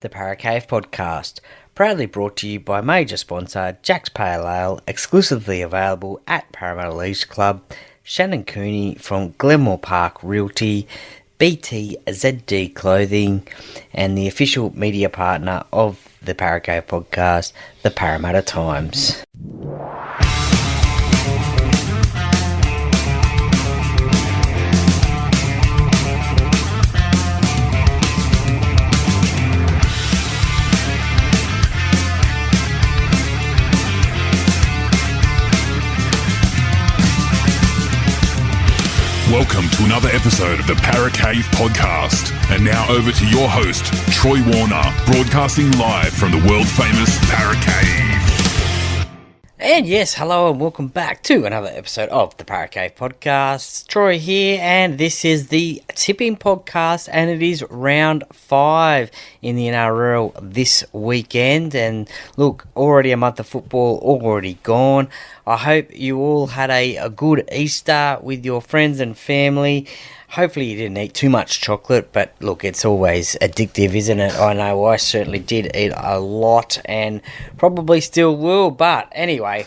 The Paracave Podcast, proudly brought to you by major sponsor Jack's Pale Ale, exclusively available at Parramatta Leagues Club, Shannon Cooney from Glenmore Park Realty, BTZD Clothing, and the official media partner of the Paracave Podcast, the Parramatta Times. Welcome to another episode of the Paracave Podcast. And now over to your host, Troy Warner, broadcasting live from the world-famous Paracave. And yes, hello and welcome back to another episode of the Paracave Podcast. Troy here, and this is the tipping podcast, and it is round 5 in the NRL this weekend. And look, already a month of football already gone. I hope you all had a good Easter with your friends and family. Hopefully you didn't eat too much chocolate, but look, it's always addictive, isn't it? I know I certainly did eat a lot and probably still will. But anyway,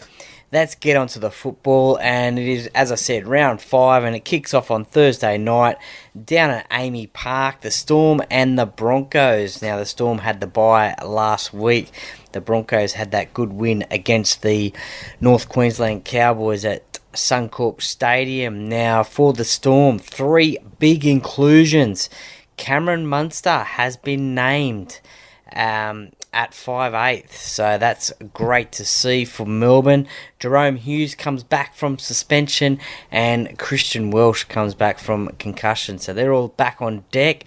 let's get on to the football. And it is, as I said, round 5, and it kicks off on Thursday night down at Amy Park. The Storm and the Broncos. Now, the Storm had the bye last week. The Broncos had that good win against the North Queensland Cowboys at Suncorp Stadium. Now, for the Storm, 3 big inclusions. Cameron Munster has been named at 5'8", so that's great to see for Melbourne. Jerome Hughes comes back from suspension, and Christian Welch comes back from concussion, so they're all back on deck.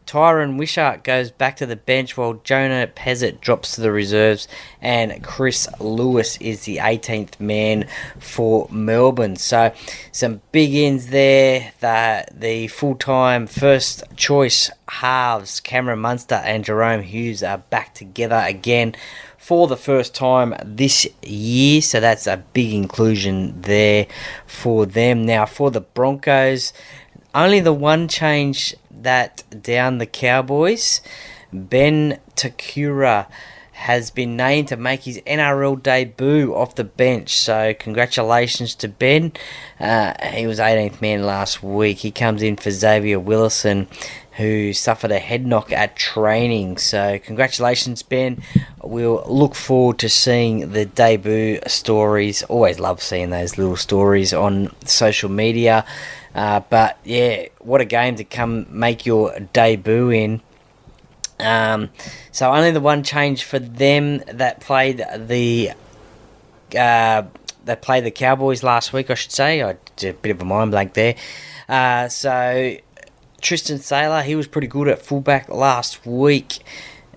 Tyron Wishart goes back to the bench while Jonah Pezzett drops to the reserves, and Chris Lewis is the 18th man for Melbourne. So some big ins there. The full-time first choice halves, Cameron Munster and Jerome Hughes, are back together again for the first time this year. So that's a big inclusion there for them. Now for the Broncos, only the one change that down the Cowboys, Ben Takura has been named to make his NRL debut off the bench. So congratulations to Ben. He was 18th man last week. He comes in for Xavier Willison, who suffered a head knock at training. So congratulations, Ben. We'll look forward to seeing the debut stories. Always love seeing those little stories on social media. But yeah, what a game to come make your debut in. So only the one change for them that played the Cowboys last week, I should say. I did a bit of a mind blank there. So Tristan Saylor, he was pretty good at fullback last week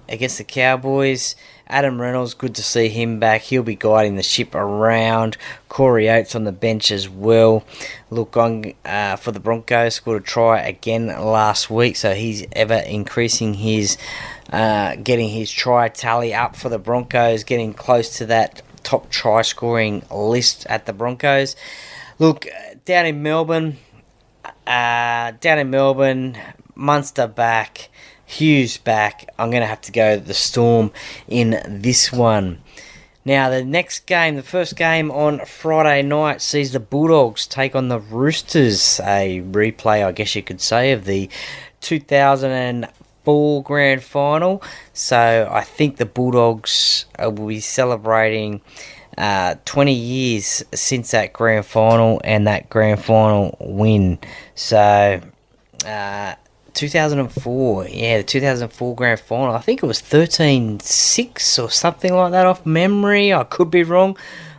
against the Cowboys. Adam Reynolds, good to see him back. He'll be guiding the ship around. Corey Oates on the bench as well. Look, on for the Broncos, scored a try again last week, so he's ever increasing his, getting his try tally up for the Broncos, getting close to that top try scoring list at the Broncos. Look, down in Melbourne, Munster back, Hughes back. I'm going to have to go the Storm in this one. Now, the next game, the first game on Friday night, sees the Bulldogs take on the Roosters. A replay, I guess you could say, of the 2004 Grand Final. So I think the Bulldogs will be celebrating 20 years since that Grand Final and that Grand Final win. So 2004, the 2004 Grand Final. I think it was 13-6 or something like that off memory. I could be wrong.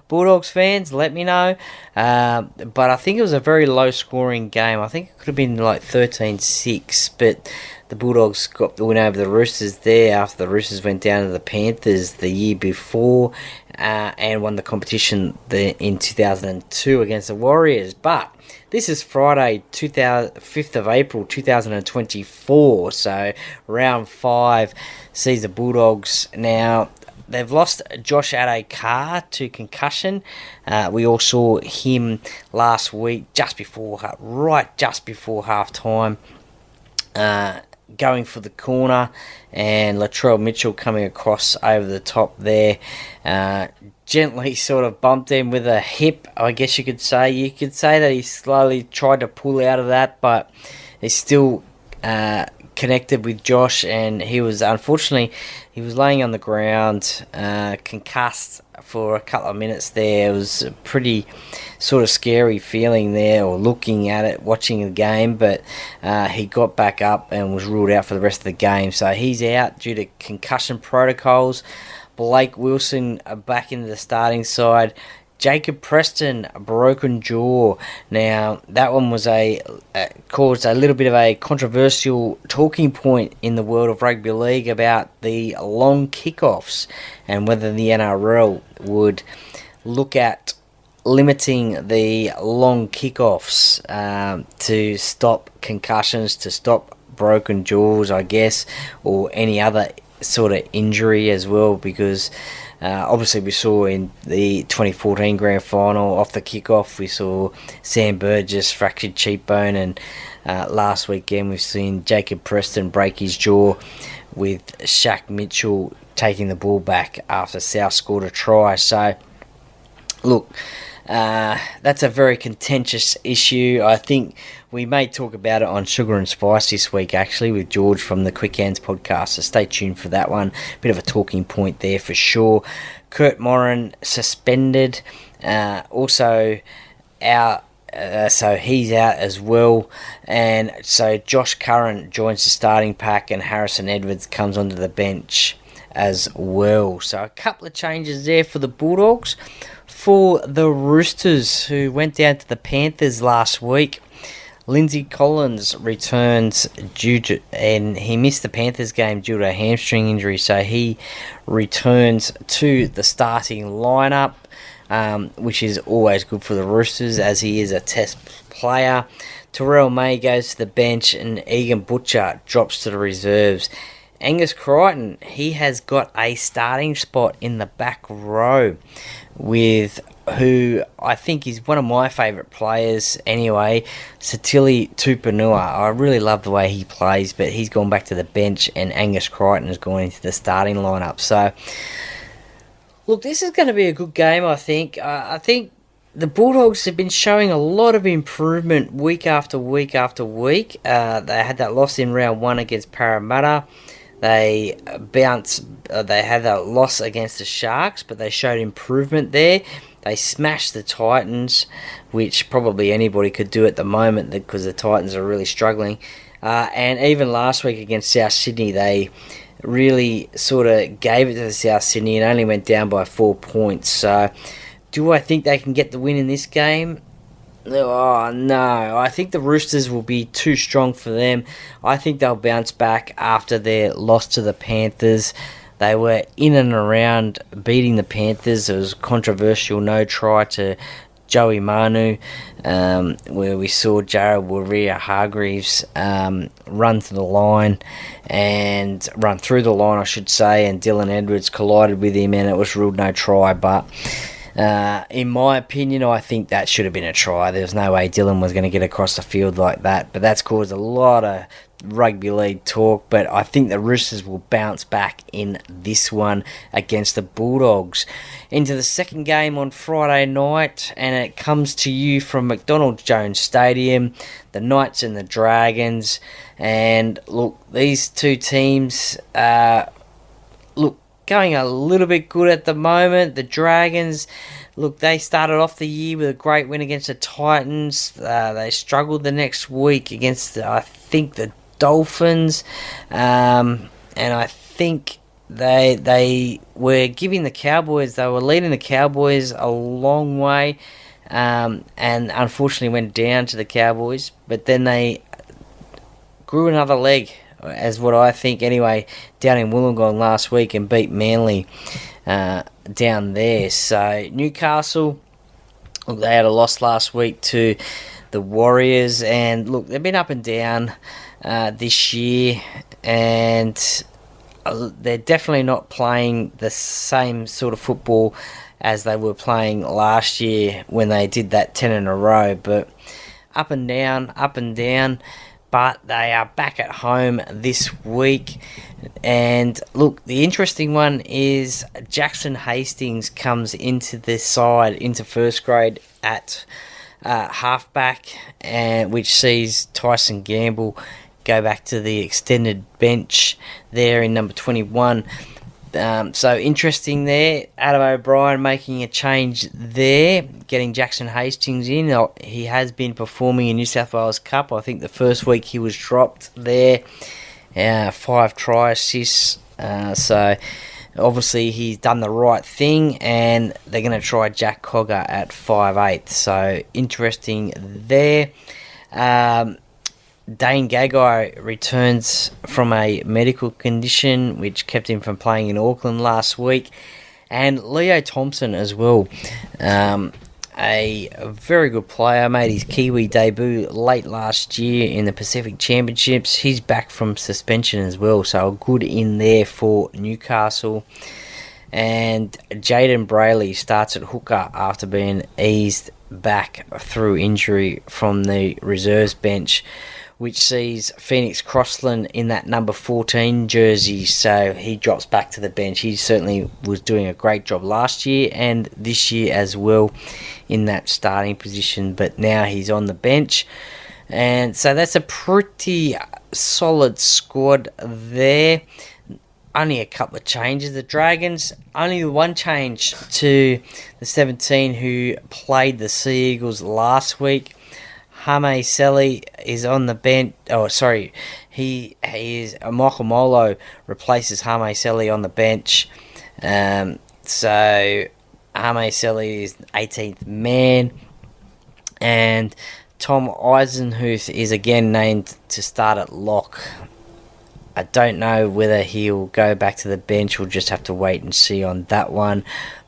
Bulldogs fans, let me know. But I think it was a very low-scoring game. I think it could have been like 13-6, but the Bulldogs got the win over the Roosters there after the Roosters went down to the Panthers the year before and won the competition in 2002 against the Warriors. But this is Friday, 5th of April 2024, so round 5 sees the Bulldogs. Now, they've lost Josh Addo-Carr to concussion. We all saw him last week, right just before half-time. going for the corner, and Latrell Mitchell coming across over the top there. Gently sort of bumped him with a hip, I guess you could say. You could say that he slowly tried to pull out of that, but he still connected with Josh, and he was laying on the ground, concussed for a couple of minutes there. It was a pretty sort of scary feeling there, or looking at it, watching the game, but he got back up and was ruled out for the rest of the game. So he's out due to concussion protocols. Blake Wilson back into the starting side. Jacob Preston, a broken jaw. Now, that one was caused a little bit of a controversial talking point in the world of rugby league about the long kickoffs and whether the NRL would look at limiting the long kickoffs to stop concussions, to stop broken jaws, I guess, or any other sort of injury as well, because obviously we saw in the 2014 grand final off the kickoff, we saw Sam Burgess fractured cheekbone, and last weekend we've seen Jacob Preston break his jaw with Shaq Mitchell taking the ball back after South scored a try. So look, that's a very contentious issue. I think we may talk about it on Sugar and Spice this week, actually, with George from the Quick Hands podcast, so stay tuned for that one. Bit of a talking point there for sure. Kurt Moran suspended, also out, so he's out as well. And so Josh Curran joins the starting pack, and Harrison Edwards comes onto the bench as well. So a couple of changes there for the Bulldogs. For the Roosters, who went down to the Panthers last week, Lindsay Collins returns and he missed the Panthers game due to a hamstring injury, so he returns to the starting lineup, which is always good for the Roosters as he is a test player. Terrell May goes to the bench, and Egan Butcher drops to the reserves. Angus Crichton, he has got a starting spot in the back row with who I think is one of my favourite players anyway, Satili Tupanua. I really love the way he plays, but he's gone back to the bench, and Angus Crichton has gone into the starting lineup. So, look, this is going to be a good game, I think. I think the Bulldogs have been showing a lot of improvement week after week after week. They had that loss in round 1 against Parramatta. They had a loss against the Sharks, but they showed improvement there. They smashed the Titans, which probably anybody could do at the moment because the Titans are really struggling. And even last week against South Sydney, they really sort of gave it to the South Sydney and only went down by 4 points. So, do I think they can get the win in this game? Oh, no. I think the Roosters will be too strong for them. I think they'll bounce back after their loss to the Panthers. They were in and around beating the Panthers. It was controversial no try to Joey Manu, where we saw Jared Waria-Hargreaves run through the line, and Dylan Edwards collided with him, and it was ruled no try. But in my opinion, I think that should have been a try. There's no way Dylan was going to get across the field like that, but that's caused a lot of rugby league talk. But I think the Roosters will bounce back in this one against the Bulldogs. Into the second game on Friday night, and it comes to you from McDonald Jones Stadium, the Knights and the Dragons. And look, these two teams going a little bit good at the moment. The Dragons, look, they started off the year with a great win against the Titans. They struggled the next week against, I think, the Dolphins. And I think they were giving the Cowboys, they were leading the Cowboys a long way. And unfortunately went down to the Cowboys. But then they grew another leg, as what I think anyway, down in Wollongong last week and beat Manly down there. So Newcastle, look, they had a loss last week to the Warriors, and look, they've been up and down this year, and they're definitely not playing the same sort of football as they were playing last year when they did that 10 in a row, but up and down. but they are back at home this week. And look, the interesting one is Jackson Hastings comes into the side, into first grade at halfback, and which sees Tyson Gamble go back to the extended bench there in number 21. So interesting there. Adam O'Brien making a change there, getting Jackson Hastings in. He has been performing in New South Wales Cup. I think the first week he was dropped there. 5 try assists. So obviously he's done the right thing, and they're going to try Jack Cogger at 5'8". So interesting there. Dane Gagai returns from a medical condition which kept him from playing in Auckland last week. And Leo Thompson as well. A very good player, made his Kiwi debut late last year in the Pacific Championships. He's back from suspension as well, so a good in there for Newcastle. And Jaden Brayley starts at hooker after being eased back through injury from the reserves bench, which sees Phoenix Crossland in that number 14 jersey, so he drops back to the bench. He certainly was doing a great job last year and this year as well in that starting position, but now he's on the bench. And so that's a pretty solid squad there. Only a couple of changes. The Dragons, only one change to the 17 who played the Sea Eagles last week. Hame Sele is on the bench. Oh, sorry. He is Michael Molo replaces Hame Sele on the bench. So Hame Sele is 18th man. And Tom Eisenhuth is again named to start at lock. I don't know whether he'll go back to the bench. We'll just have to wait and see on that one.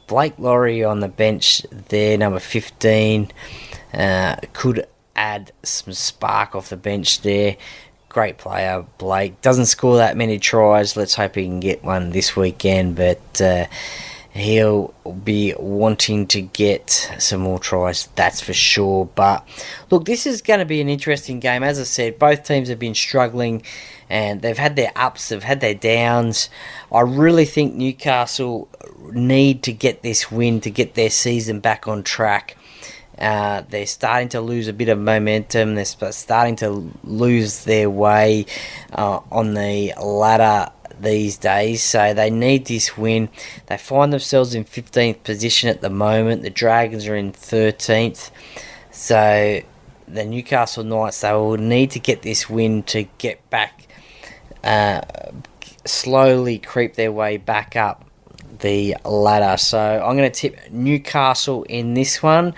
Blake Laurie on the bench there, number 15. Could add some spark off the bench there. Great player, Blake. Doesn't score that many tries. Let's hope he can get one this weekend, but he'll be wanting to get some more tries, that's for sure. But look, this is going to be an interesting game. As I said, both teams have been struggling, and they've had their ups, they've had their downs. I really think Newcastle need to get this win to get their season back on track. They're starting to lose a bit of momentum. They're starting to lose their way on the ladder these days, so they need this win. They find themselves in 15th position at the moment. The Dragons are in 13th, so the Newcastle Knights, they will need to get this win to get back, slowly creep their way back up the ladder. So I'm going to tip Newcastle in this one.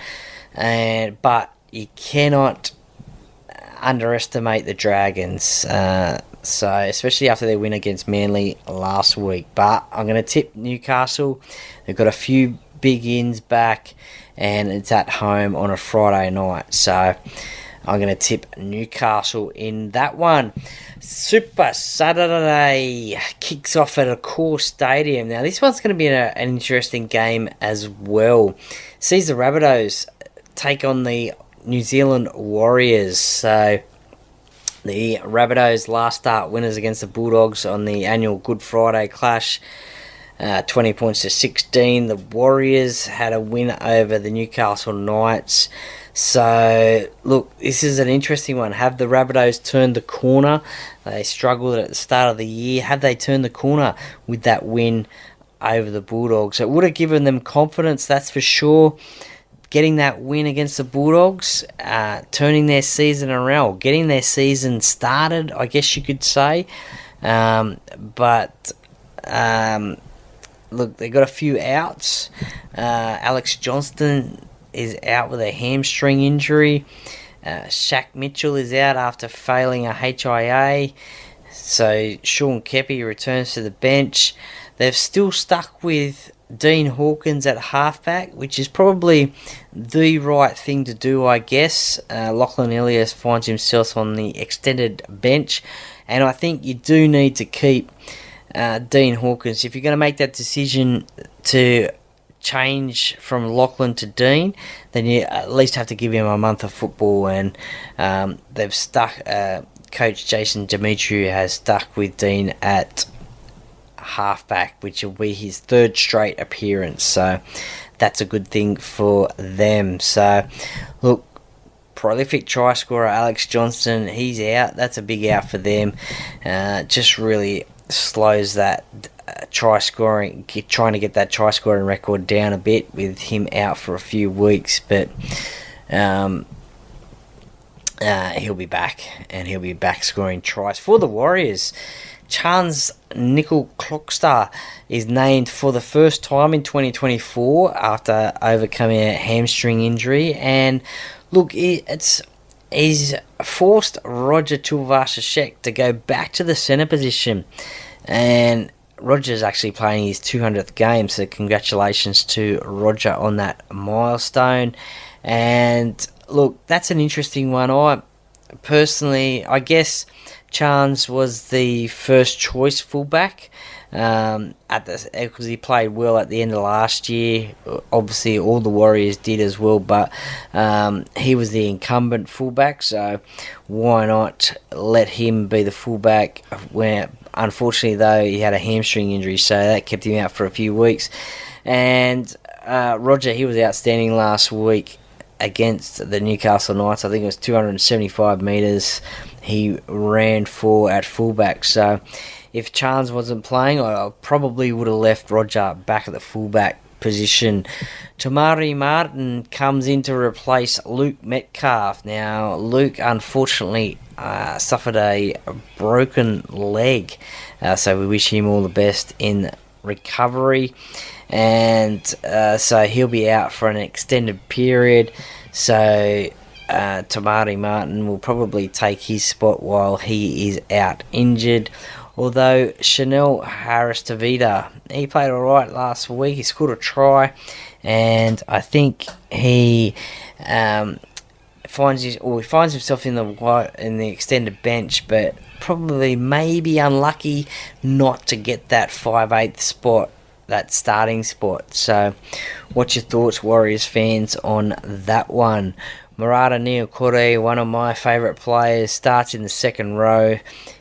But you cannot underestimate the Dragons, so especially after their win against Manly last week. But I'm going to tip Newcastle. They've got a few big ins back, and it's at home on a Friday night, so I'm going to tip Newcastle in that one. Super Saturday kicks off at Accor Stadium. Now this one's going to be an interesting game as well. Sees the Rabbitohs take on the New Zealand Warriors. So the Rabbitohs last start winners against the Bulldogs on the annual Good Friday clash, 20 points to 16. The Warriors had a win over the Newcastle Knights. So look, this is an interesting one. Have the Rabbitohs turned the corner? They struggled at the start of the year. Have they turned the corner with that win over the Bulldogs? It would have given them confidence, that's for sure. Getting that win against the Bulldogs, turning their season around, getting their season started, I guess you could say. But look, they got a few outs. Alex Johnston is out with a hamstring injury. Shaq Mitchell is out after failing a HIA. So Sean Kepi returns to the bench. They've still stuck with Dean Hawkins at halfback, which is probably the right thing to do, I guess. Lachlan Ilias finds himself on the extended bench, and I think you do need to keep Dean Hawkins. If you're going to make that decision to change from Lachlan to Dean, then you at least have to give him a month of football, and they've stuck Coach Jason Demetriou has stuck with Dean at halfback, which will be his third straight appearance. So that's a good thing for them. So, look, prolific try scorer Alex Johnston, he's out. That's a big out for them. Just really slows that try scoring, trying to get that try scoring record down a bit with him out for a few weeks. But he'll be back, and he'll be back scoring tries for the Warriors. Chance Nickel-Clockstar is named for the first time in 2024 after overcoming a hamstring injury. And look, he's forced Roger Tuivasa-Sheck to go back to the centre position. And Roger's actually playing his 200th game, so congratulations to Roger on that milestone. And look, that's an interesting one. I guess Chance was the first choice fullback because he played well at the end of last year. Obviously, all the Warriors did as well, but he was the incumbent fullback, so why not let him be the fullback? Where unfortunately, though, he had a hamstring injury, so that kept him out for a few weeks. And Roger, he was outstanding last week against the Newcastle Knights. I think it was 275 metres he ran for at fullback. So if Chance wasn't playing, I probably would have left Roger back at the fullback position. Tamari Martin comes in to replace Luke Metcalf. Now, Luke unfortunately suffered a broken leg, so we wish him all the best in recovery. And so he'll be out for an extended period. So Tamari Martin will probably take his spot while he is out injured. Although Chanel Harris-Tavita, he played alright last week. He scored a try, and I think he finds himself in the extended bench, but probably maybe unlucky not to get that 5/8 spot, that starting spot. So what's your thoughts, Warriors fans, on that one? Murata Niokore, one of my favourite players, starts in the second row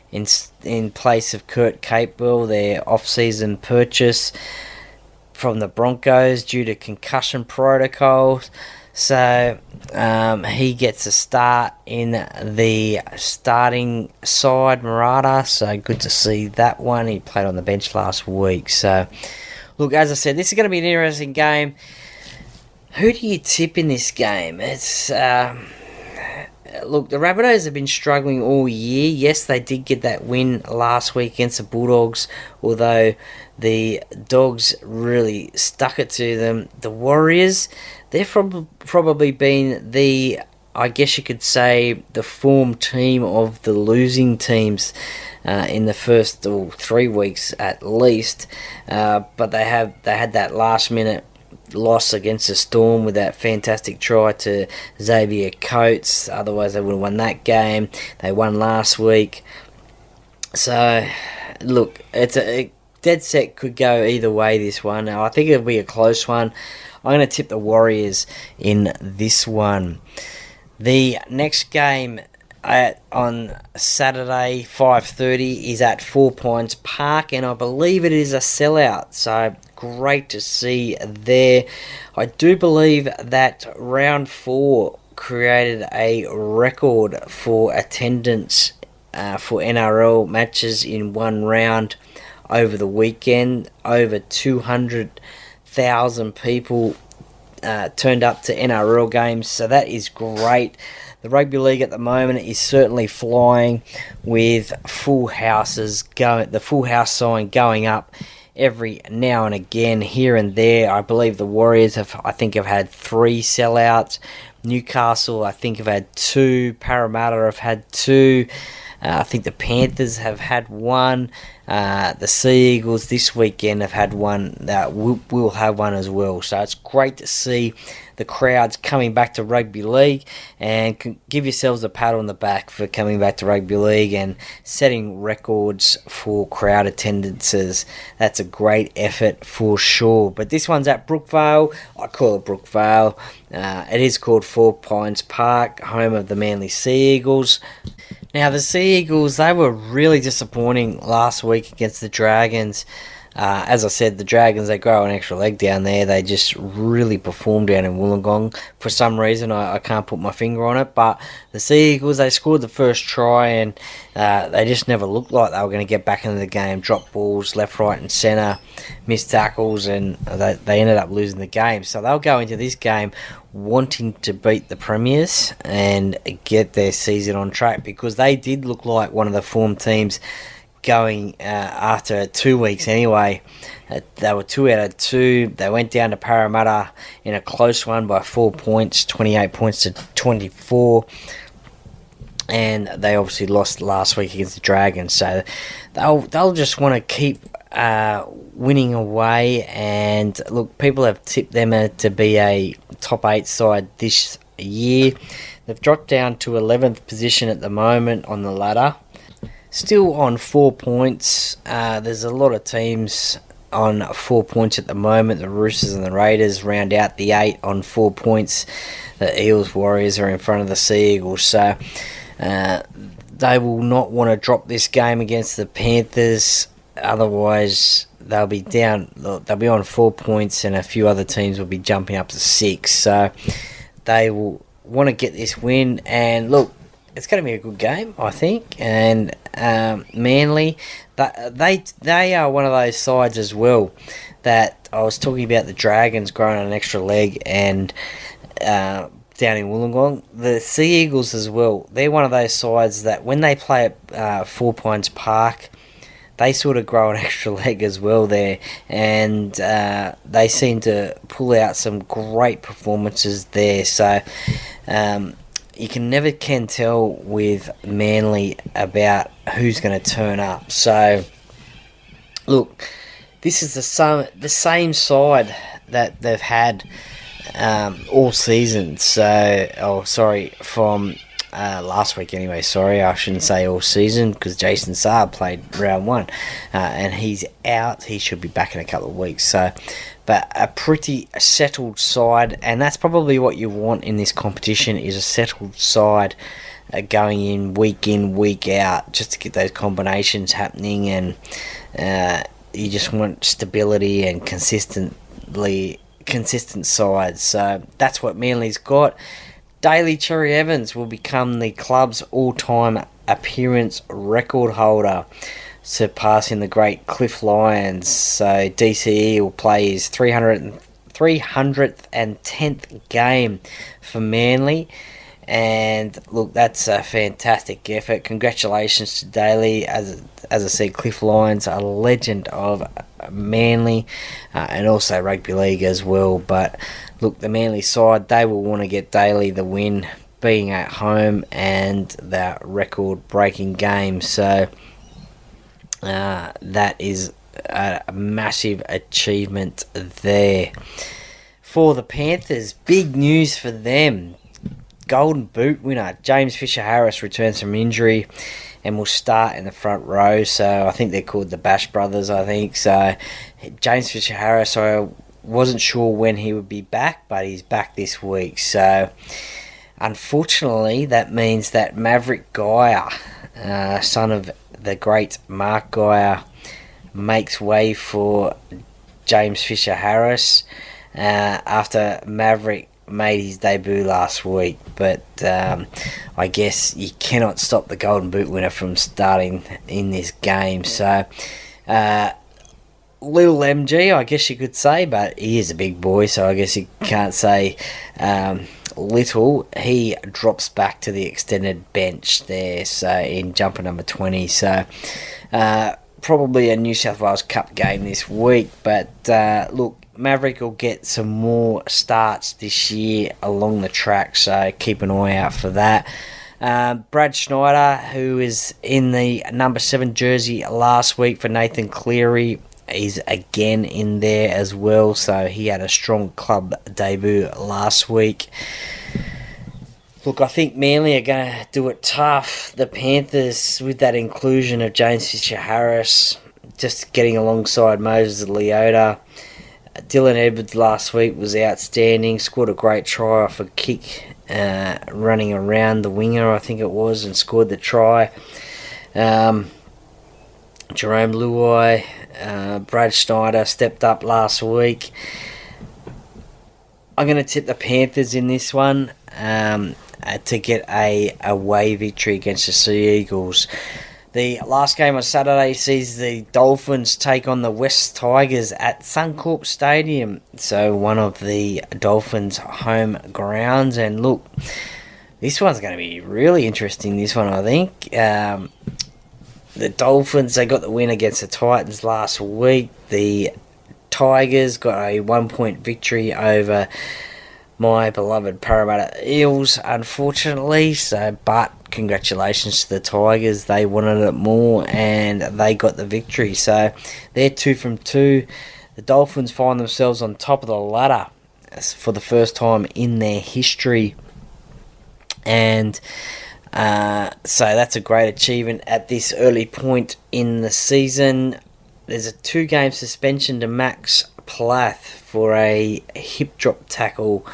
in place of Kurt Capewell, their off-season purchase from the Broncos due to concussion protocols. So he gets a start in the starting side, Murata. So good to see that one. He played on the bench last week. So look, as I said, this is going to be an interesting game. Who do you tip in this game? It's look, the Rabbitohs have been struggling all year. Yes, they did get that win last week against the Bulldogs, although the Dogs really stuck it to them. The Warriors, they've probably been the, I guess you could say, the form team of the losing teams in the first 3 weeks at least. But they had that last minute loss against the Storm with that fantastic try to Xavier Coates. Otherwise they would have won that game. They won last week. So look, it's a dead set, could go either way, this one. Now, I think it'll be a close one. I'm going to tip the Warriors in this one. The next game on Saturday, 5:30, is at 4 Pines Park, and I believe it is a sellout. So great to see there. I do believe that round 4 created a record for attendance for NRL matches in one round over the weekend. Over 200,000 people turned up to NRL games, so that is great. The rugby league at the moment is certainly flying, with full houses going. The full house sign going up every now and again, here and there. I believe the Warriors have had 3 sellouts. Newcastle, I think, have had 2. Parramatta have had 2. I think the Panthers have had 1. The Sea Eagles this weekend have had one that will have one as well. So it's great to see the crowds coming back to rugby league, and give yourselves a pat on the back for coming back to rugby league and setting records for crowd attendances. That's a great effort for sure. But this one's at Brookvale. I call it Brookvale. It is called Four Pines Park, home of the Manly Sea Eagles. Now, the Sea Eagles, they were really disappointing last week against the Dragons. As I said, the Dragons, they grow an extra leg down there. They just really performed down in Wollongong. For some reason, I can't put my finger on it. But the Sea Eagles, they scored the first try, and they just never looked like they were going to get back into the game. Drop balls left, right and centre, missed tackles, and they ended up losing the game. So they'll go into this game wanting to beat the Premiers and get their season on track, because they did look like one of the form teams going after 2 weeks anyway. They were 2 out of 2. They went down to Parramatta in a close one by 4 points, 28 points to 24. And they obviously lost last week against the Dragons. So they'll just want to keep winning away. And look, people have tipped them to be a top 8 side this year. They've dropped down to 11th position at the moment on the ladder. Still on 4 points. There's a lot of teams on 4 points at the moment. The Roosters and the Raiders round out the 8 on 4 points. The Eels, Warriors are in front of the Sea Eagles. So they will not want to drop this game against the Panthers. Otherwise, they'll be down. They'll be on 4 points, and a few other teams will be jumping up to 6. So they will want to get this win. And look, it's going to be a good game, I think. And Manly, they are one of those sides as well that I was talking about. The Dragons growing an extra leg and down in Wollongong. The Sea Eagles as well. They're one of those sides that when they play at Four Pines Park, they sort of grow an extra leg as well there. And they seem to pull out some great performances there. So you can never tell with Manly about who's going to turn up. So, look, this is the same side that they've had all season. So, from last week anyway. Sorry, I shouldn't say all season, because Jason Saab played round 1 and he's out. He should be back in a couple of weeks. So, but a pretty settled side, and that's probably what you want in this competition, is a settled side going in, week out, just to get those combinations happening. And you just want stability and consistent sides. So that's what Manly's got. Daly Cherry Evans will become the club's all-time appearance record holder, surpassing the great Cliff Lyons. So DCE will play his 310th game for Manly. And look, that's a fantastic effort. Congratulations to Daly. As I said, Cliff Lyons, a legend of Manly and also rugby league as well. But look, the Manly side, they will want to get Daly the win, being at home and that record-breaking game. So that is a massive achievement there. For the Panthers, big news for them. Golden Boot winner James Fisher-Harris returns from injury and will start in the front row. So I think they're called the Bash Brothers, I think. So James Fisher-Harris, I wasn't sure when he would be back, but he's back this week. So unfortunately, that means that Maverick Geyer, son of the great Mark Geyer, makes way for James Fisher-Harris after Maverick made his debut last week. But I guess you cannot stop the Golden Boot winner from starting in this game. So little MG, I guess you could say, but he is a big boy, so I guess you can't say little. He drops back to the extended bench there, so in jumper number 20. So probably a New South Wales Cup game this week. But look, Maverick will get some more starts this year along the track, so keep an eye out for that. Brad Schneider, who is in the number 7 jersey last week for Nathan Cleary, is again in there as well. So he had a strong club debut last week. Look, I think Manly are going to do it tough. The Panthers, with that inclusion of James Fisher-Harris, just getting alongside Moses Leota. Dylan Edwards last week was outstanding. Scored a great try off a kick, running around the winger, I think it was, and scored the try. Jerome Luai, Brad Schneider stepped up last week. I'm going to tip the Panthers in this one to get a away victory against the Sea Eagles. The last game on Saturday sees the Dolphins take on the West Tigers at Suncorp Stadium. So one of the Dolphins' home grounds. And look, this one's going to be really interesting, this one, I think. The Dolphins, they got the win against the Titans last week. The Tigers got a 1-point victory over my beloved Parramatta Eels, unfortunately. But congratulations to the Tigers. They wanted it more and they got the victory. So they're 2 from 2. The Dolphins find themselves on top of the ladder for the first time in their history. And so that's a great achievement at this early point in the season. There's a 2-game suspension to Max Plath for a hip drop tackle,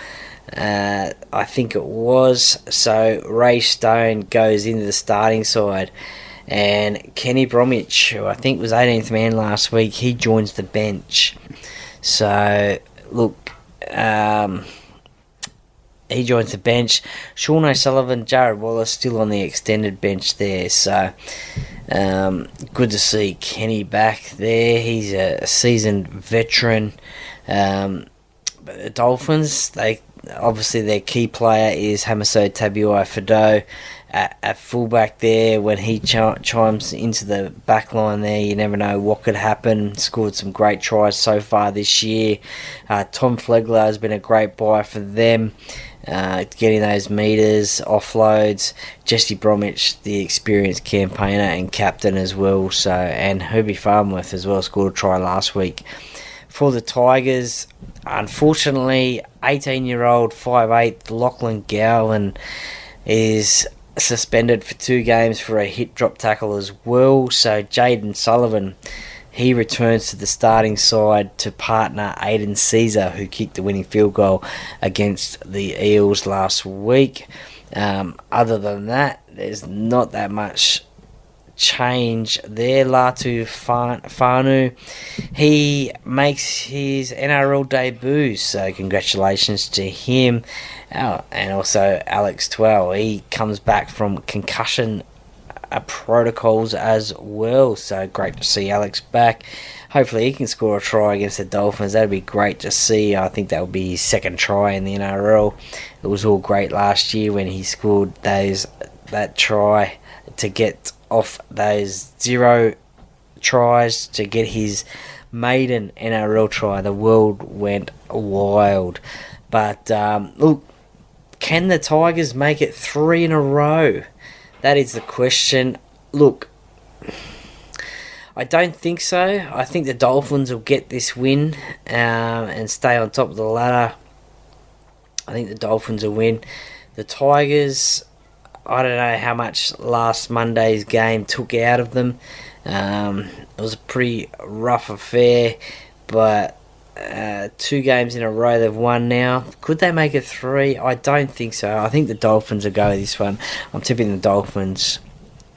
I think it was. So Ray Stone goes into the starting side, and Kenny Bromwich, who I think was 18th man last week, he joins the bench. So look, he joins the bench. Sean O'Sullivan, Jared Wallace still on the extended bench there. So good to see Kenny back there. He's a seasoned veteran. But the Dolphins, obviously their key player is Hamiso Tabuai-Fidow at fullback there. When he chimes into the back line there, you never know what could happen. Scored some great tries so far this year. Tom Flegler has been a great buy for them. Getting those meters, offloads. Jesse Bromwich, the experienced campaigner and captain as well. So, and Herbie Farnworth as well, scored a try last week. For the Tigers, unfortunately, 18-year-old 5'8" Lachlan Gowan is suspended for 2 games for a hip drop tackle as well. So Jaden Sullivan, he returns to the starting side to partner Aiden Caesar, who kicked the winning field goal against the Eels last week. Other than that, there's not that much change there. Latu Fanu, he makes his NRL debut, so congratulations to him. And also Alex Twell, he comes back from concussion protocols as well, so great to see Alex back. Hopefully he can score a try against the Dolphins. That'd be great to see. I think that would be his second try in the NRL. It was all great last year when he scored that try to get off those 0 tries to get his maiden NRL try. The world went wild. But look, can the Tigers make it 3 in a row? That is the question. Look, I don't think so. I think the Dolphins will get this win and stay on top of the ladder. I think the Dolphins will win. The Tigers, I don't know how much last Monday's game took out of them. It was a pretty rough affair, but 2 games in a row they've won now. Could they make it 3? I don't think so. I think the Dolphins will go with this one. I'm tipping the Dolphins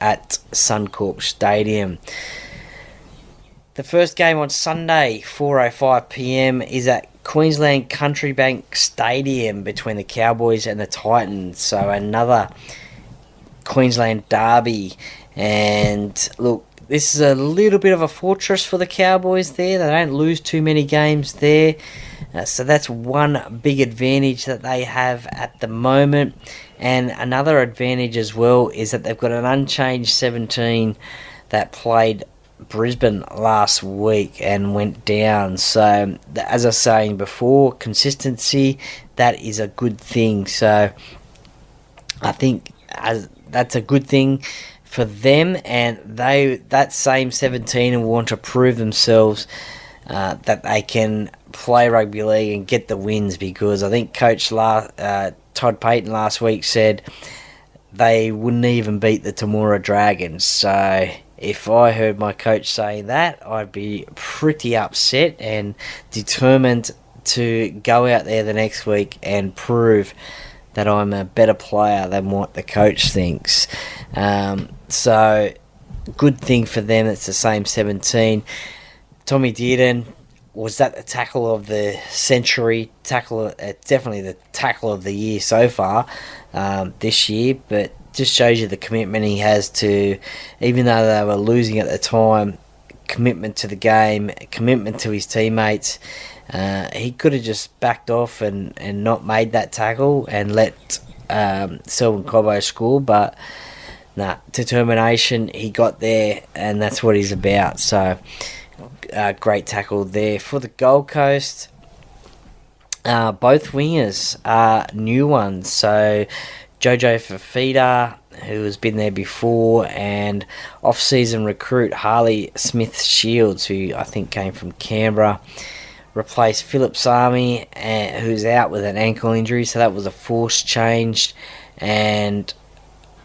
at Suncorp Stadium. The first game on Sunday, 4:05 p.m, is at Queensland Country Bank Stadium between the Cowboys and the Titans. So another Queensland derby. And look, this is a little bit of a fortress for the Cowboys there. They don't lose too many games there. So that's one big advantage that they have at the moment. And another advantage as well is that they've got an unchanged 17 that played Brisbane last week and went down. So as I was saying before, consistency, that is a good thing. So I think as that's a good thing for them, and that same 17 will want to prove themselves that they can play rugby league and get the wins, because I think Coach Todd Payton last week said they wouldn't even beat the Temora Dragons. So if I heard my coach saying that, I'd be pretty upset and determined to go out there the next week and prove that I'm a better player than what the coach thinks. So good thing for them, it's the same 17. Tommy Dearden, was that the tackle of the century? Definitely the tackle of the year so far this year, but just shows you the commitment he has to, even though they were losing at the time, commitment to the game, commitment to his teammates. He could have just backed off and not made that tackle and let Selwyn Cobbo score, but determination, he got there, and that's what he's about. So great tackle there. For the Gold Coast, both wingers are new ones. So Jojo Fafita, who has been there before, and off-season recruit Harley Smith-Shields, who I think came from Canberra, replaced Philip Sami, who's out with an ankle injury, so that was a forced change, and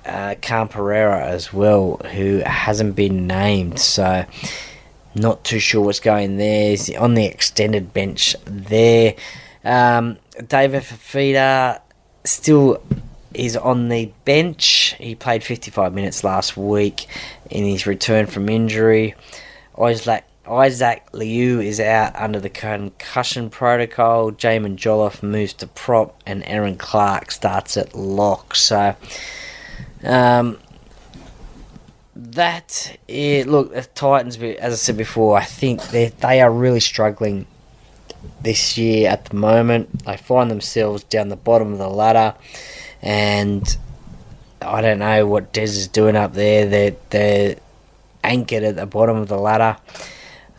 Khan Pereira as well, who hasn't been named, so not too sure what's going there. He's on the extended bench there. David Fafita still is on the bench. He played 55 minutes last week in his return from injury. Isaac Liu is out under the concussion protocol. Jamin Jolliffe moves to prop, and Aaron Clark starts at lock. So, look, the Titans, as I said before, I think they are really struggling this year at the moment. They find themselves down the bottom of the ladder, and I don't know what Des is doing up there. They're anchored at the bottom of the ladder.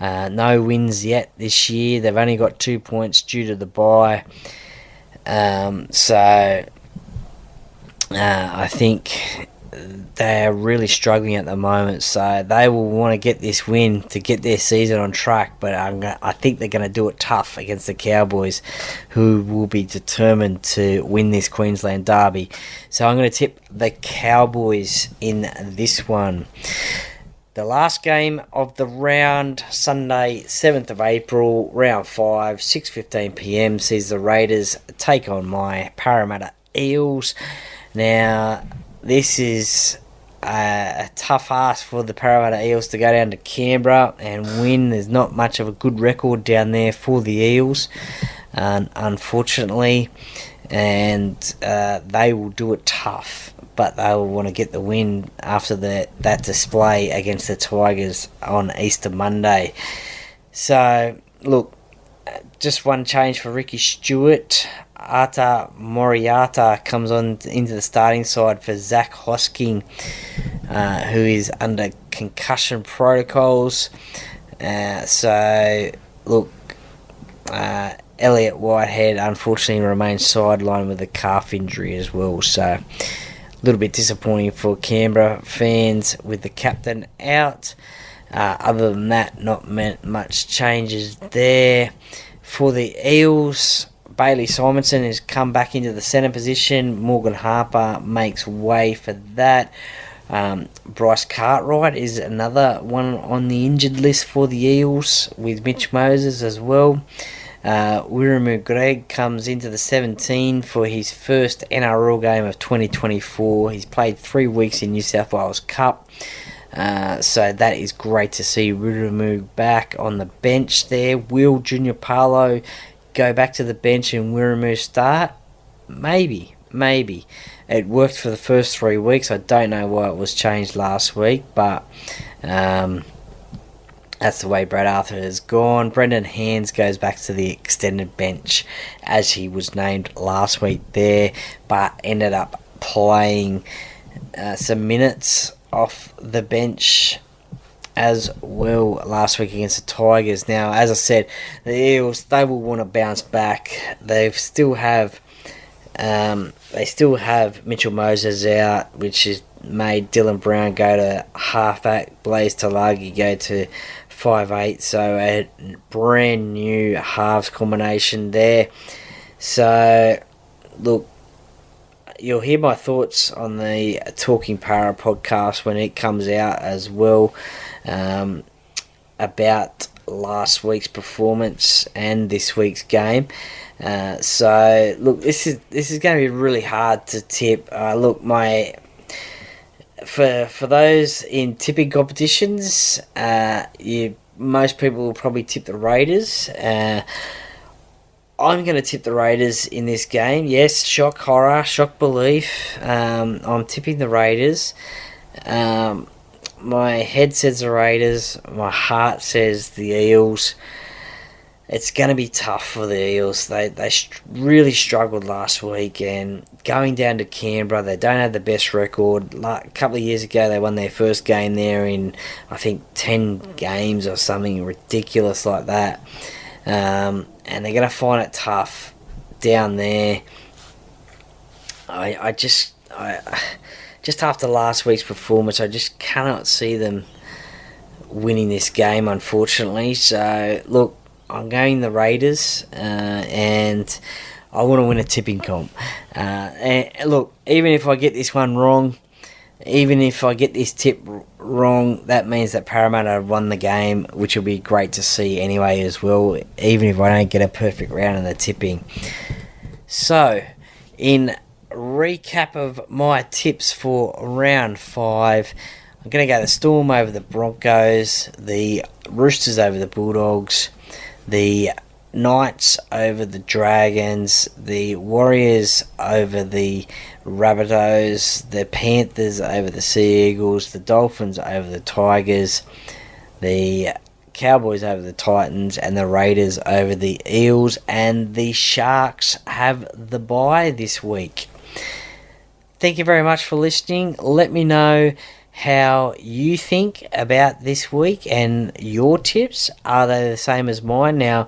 No wins yet this year. They've only got 2 points due to the bye. So I think they're really struggling at the moment. So they will want to get this win to get their season on track. But I think they're going to do it tough against the Cowboys, who will be determined to win this Queensland derby. So I'm going to tip the Cowboys in this one. The last game of the round, Sunday, 7th of April, round 5, 6:15pm, sees the Raiders take on my Parramatta Eels. Now, this is a tough ask for the Parramatta Eels to go down to Canberra and win. There's not much of a good record down there for the Eels, unfortunately, and they will do it tough. But they will want to get the win after that display against the Tigers on Easter Monday. So, look, just one change for Ricky Stewart. Ata Moriata comes on into the starting side for Zach Hosking, who is under concussion protocols. So, look, Elliot Whitehead unfortunately remains sidelined with a calf injury as well. So, a little bit disappointing for Canberra fans with the captain out. Other than that, not much changes there. For the Eels, Bailey Simonson has come back into the centre position. Morgan Harper makes way for that. Bryce Cartwright is another one on the injured list for the Eels, with Mitch Moses as well. Wiramu Greg comes into the 17 for his first NRL game of 2024. He's played 3 weeks in New South Wales Cup. So that is great to see Wiramu back on the bench there. Will Junior Paulo go back to the bench and Wiramu start? Maybe. It worked for the first 3 weeks. I don't know why it was changed last week, but that's the way Brad Arthur has gone. Brendan Hands goes back to the extended bench as he was named last week there, but ended up playing some minutes off the bench as well last week against the Tigers. Now, as I said, the Eels, they will want to bounce back. They still have Mitchell Moses out, which is made Dylan Brown go to halfback, Blaze Talagi go to 5'8", so a brand new halves combination there. So, look, you'll hear my thoughts on the Talking Para podcast when it comes out as well, about last week's performance and this week's game. So look, this is going to be really hard to tip. For those in tipping competitions, most people will probably tip the Raiders. I'm going to tip the Raiders in this game. Yes, shock horror, shock belief. I'm tipping the Raiders. My head says the Raiders. My heart says the Eels. It's going to be tough for the Eels. They really struggled last week, and going down to Canberra, they don't have the best record. A couple of years ago, they won their first game there in, I think, 10 games or something ridiculous like that. And they're going to find it tough down there. Just after last week's performance, I just cannot see them winning this game, unfortunately. So, look, I'm going the Raiders, and I want to win a tipping comp. And look, even if I get this one wrong, even if I get this tip wrong, that means that Parramatta have won the game, which will be great to see anyway as well, even if I don't get a perfect round in the tipping. So, in recap of my tips for round 5, I'm going to go the Storm over the Broncos, the Roosters over the Bulldogs, the Knights over the Dragons, the Warriors over the Rabbitohs, the Panthers over the Sea Eagles, the Dolphins over the Tigers, the Cowboys over the Titans, and the Raiders over the Eels. And the Sharks have the bye this week. Thank you very much for listening. Let me know how you think about this week and your tips. Are they the same as mine? Now,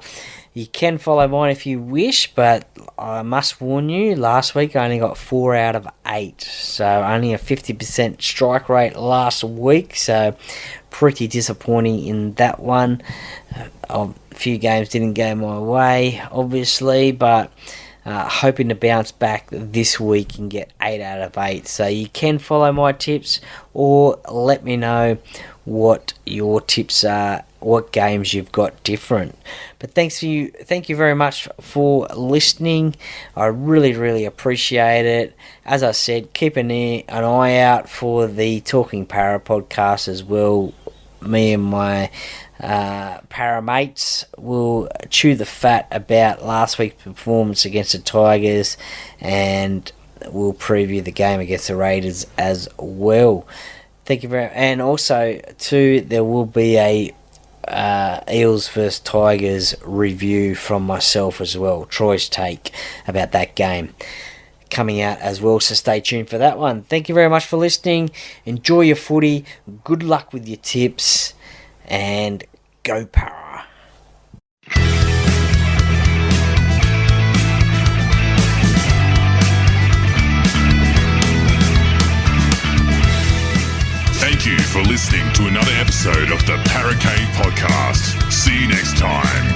you can follow mine if you wish, but I must warn you, last week I only got 4 out of 8. So only a 50% strike rate last week. So pretty disappointing in that one. A few games didn't go my way, obviously, but hoping to bounce back this week and get 8 out of 8. So you can follow my tips, or let me know what your tips are, what games you've got different. But thank you very much for listening. I really appreciate it. As I said, keep an eye out for the Talking Para podcast as well. Me and my Paramates will chew the fat about last week's performance against the Tigers, and we'll preview the game against the Raiders as well. Thank you very much. And also, too, there will be a Eels vs Tigers review from myself as well. Troy's take about that game coming out as well, so stay tuned for that one. Thank you very much for listening. Enjoy your footy. Good luck with your tips, and go Para. Thank you for listening to another episode of the Para Podcast. See you next time.